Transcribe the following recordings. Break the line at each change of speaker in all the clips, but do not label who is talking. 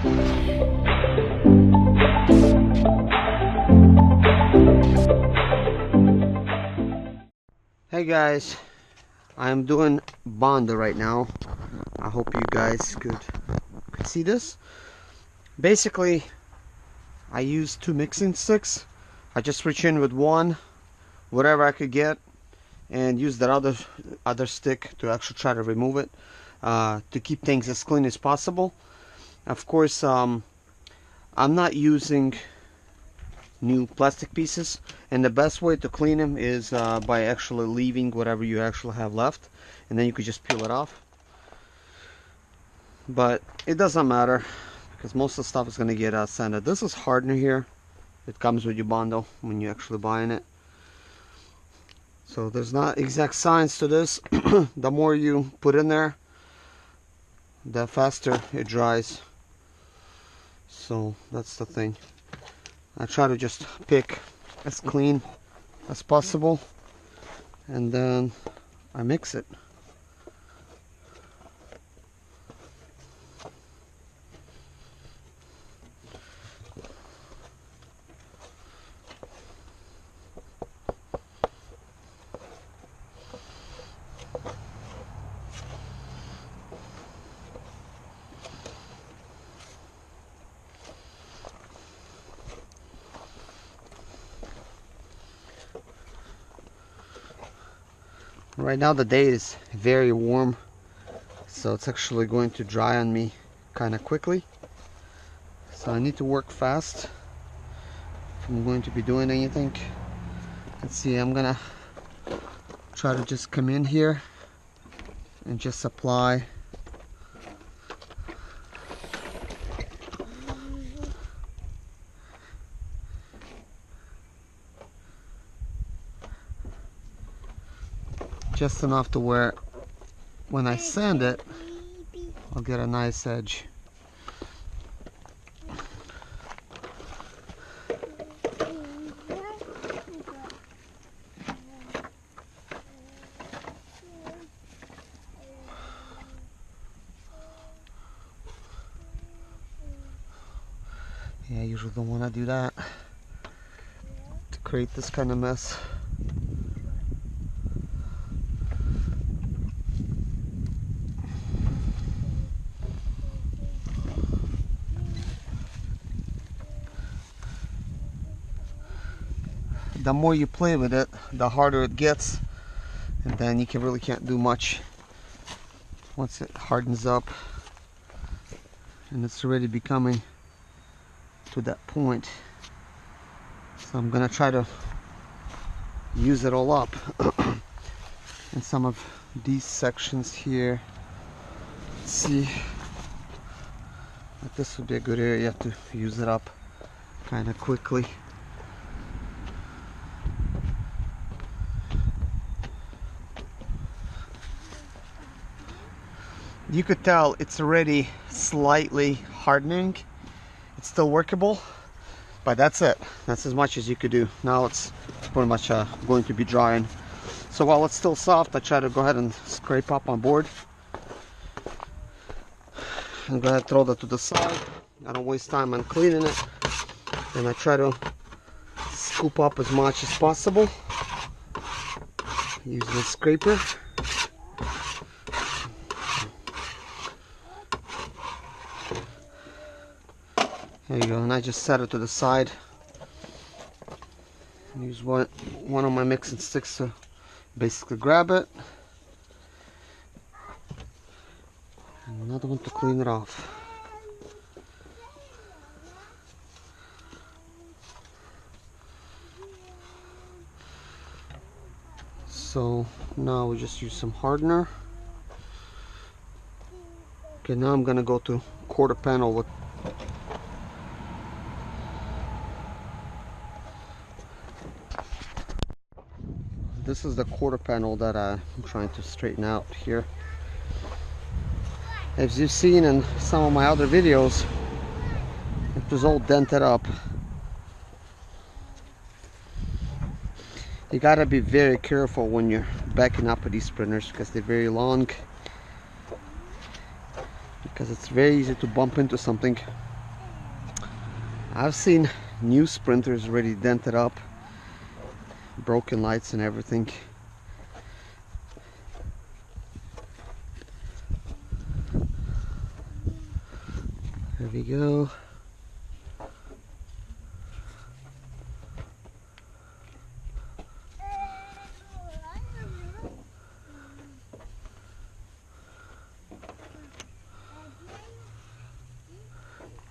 Hey guys, I'm doing bonder right now. I hope you guys could see this. Basically, I use 2 mixing sticks. I just reach in with one, whatever I could get, and use that other stick to actually try to remove it, to keep things as clean as possible. Of course, I'm not using new plastic pieces, and the best way to clean them is by actually leaving whatever you actually have left, and then you could just peel it off. But it doesn't matter because most of the stuff is going to get sanded. This is hardener here. It comes with your bundle when you're actually buying it. So there's not exact science to this. The more you put in there, the faster it dries. So that's the thing. I try to just pick as clean as possible, and then I mix it. Right now the day is very warm, so it's actually going to dry on me kind of quickly. So I need to work fast if I'm going to be doing anything. Let's see, I'm gonna try to just come in here and just apply just enough to where when I sand it, I'll get a nice edge. Yeah, I usually don't want to do that to create this kind of mess. The more you play with it, the harder it gets, and then you really can't do much once it hardens up and it's already becoming to that point. So I'm gonna try to use it all up in some of these sections here. Let's see, but this would be a good area to use it up kind of quickly. You could tell it's already slightly hardening. It's still workable, but that's it. That's as much as you could do. Now it's pretty much going to be drying. So while it's still soft, I try to go ahead and scrape up on board and go ahead and throw that to the side. I don't waste time on cleaning it, and I try to scoop up as much as possible using a scraper. There you go, and I just set it to the side. Use one of my mixing sticks to basically grab it, and another one to clean it off. So now we just use some hardener. Okay, now I'm gonna go to quarter panel with this is the quarter panel that I'm trying to straighten out here. As you've seen in some of my other videos, it was all dented up. You gotta be very careful when you're backing up with these sprinters because they're very long, because it's very easy to bump into something I've seen new sprinters already dented up, broken lights and everything. There we go.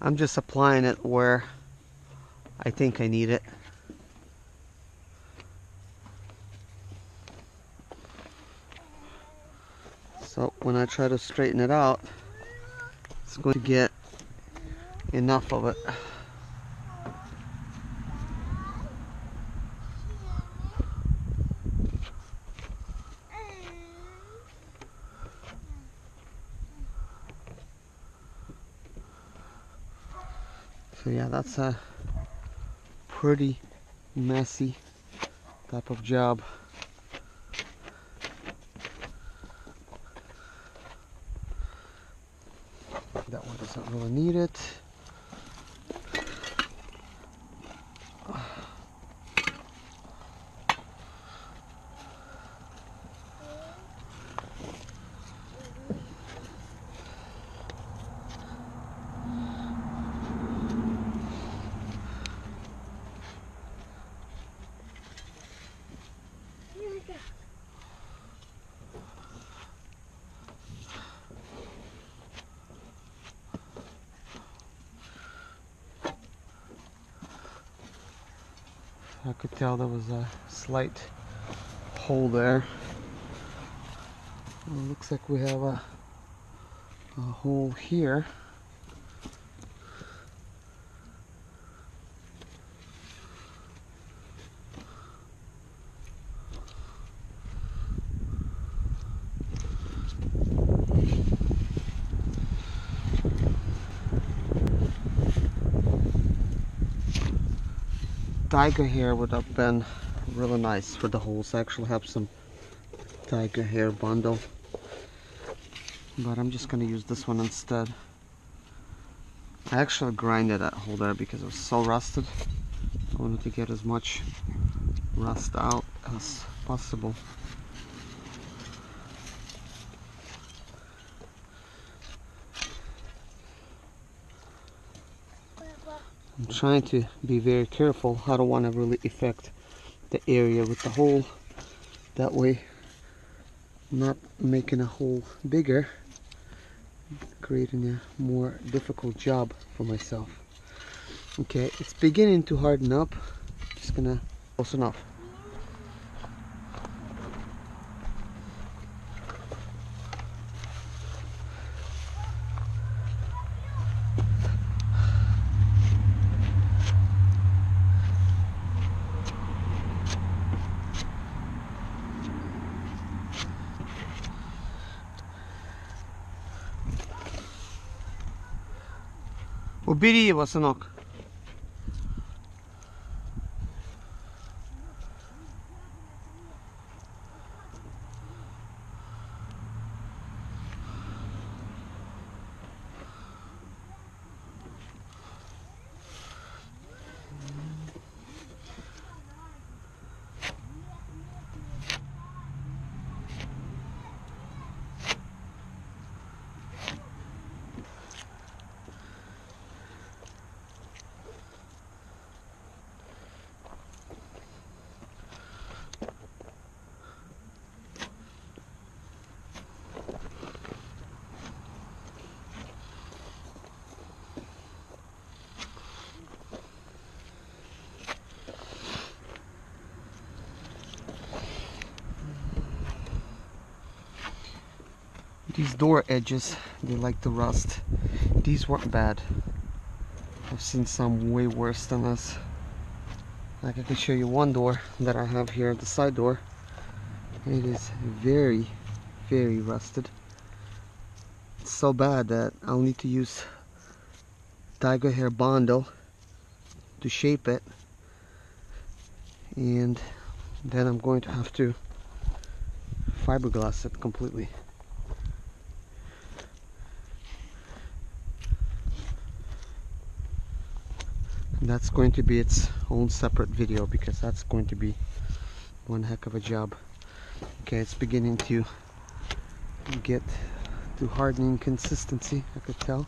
I'm just applying it where I think I need it. So when I try to straighten it out, it's going to get enough of it. So yeah, that's a pretty messy type of job. That one doesn't really need it. I could tell there was a slight hole there. Well, it looks like we have a hole here. Tiger hair would have been really nice for the holes. I actually have some tiger hair bundle, but I'm just gonna use this one instead. I actually grinded that hole there because it was so rusted. I wanted to get as much rust out as possible. I'm trying to be very careful. I don't want to really affect the area with the hole. That way, I'm not making a hole bigger, creating a more difficult job for myself. Okay, it's beginning to harden up. Just gonna close enough. Убери его, сынок. These door edges, they like to rust. These weren't bad. I've seen some way worse than this. Like I can show you one door that I have here, the side door. It is very, very rusted. It's so bad that I'll need to use tiger hair bundle to shape it, and then I'm going to have to fiberglass it completely. that's going to be its own separate video, because that's going to be one heck of a job. Okay, it's beginning to get to hardening consistency, I could tell.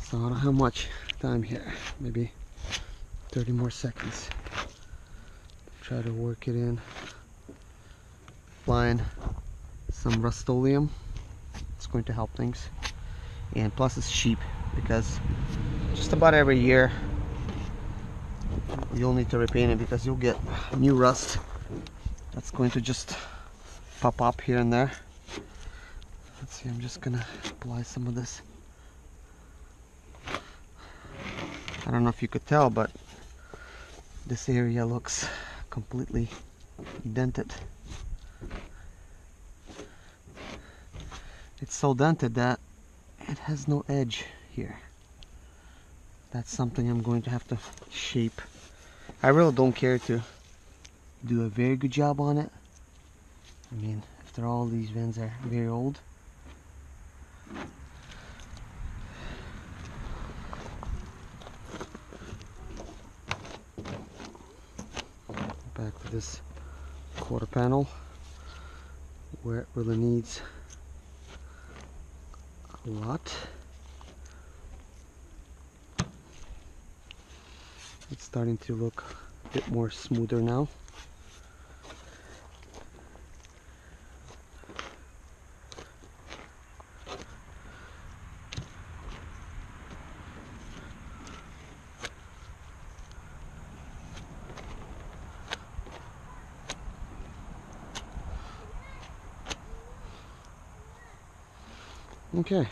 So I don't have much time here, maybe 30 more seconds. Try to work it in. Applying some Rust-Oleum, it's going to help things. And plus it's cheap, because just about every year you'll need to repaint it, because you'll get new rust that's going to just pop up here and there. Let's see, I'm just gonna apply some of this. I don't know if you could tell, but this area looks completely dented. It's so dented that it has no edge here. That's something I'm going to have to shape. I really don't care to do a very good job on it. I mean, after all, these vents are very old. Back to this quarter panel where it really needs a lot. It's starting to look a bit more smoother now. Okay.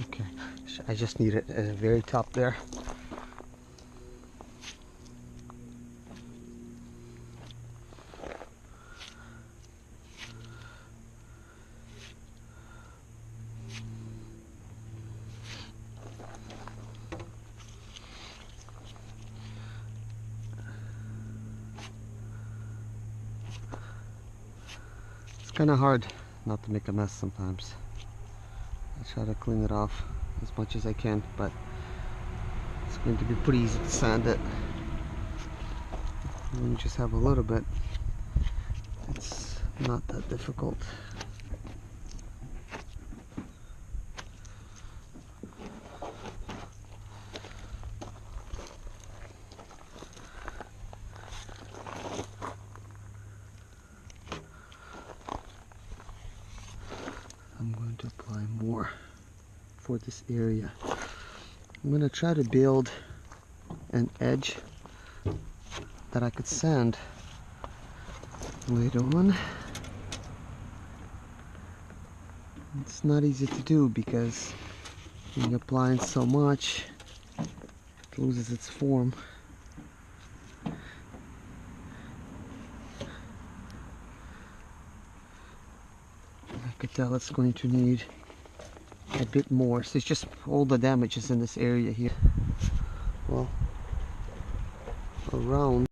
Okay, I just need it at the very top there. It's kind of hard not to make a mess sometimes. I try to clean it off as much as I can, but it's going to be pretty easy to sand it. When you just have a little bit, it's not that difficult. I'm going to apply more for this area. I'm going to try to build an edge that I could sand later on. It's not easy to do, because when you're applying so much, it loses its form. I could tell it's going to need a bit more. So it's just all the damage is in this area here. Well, around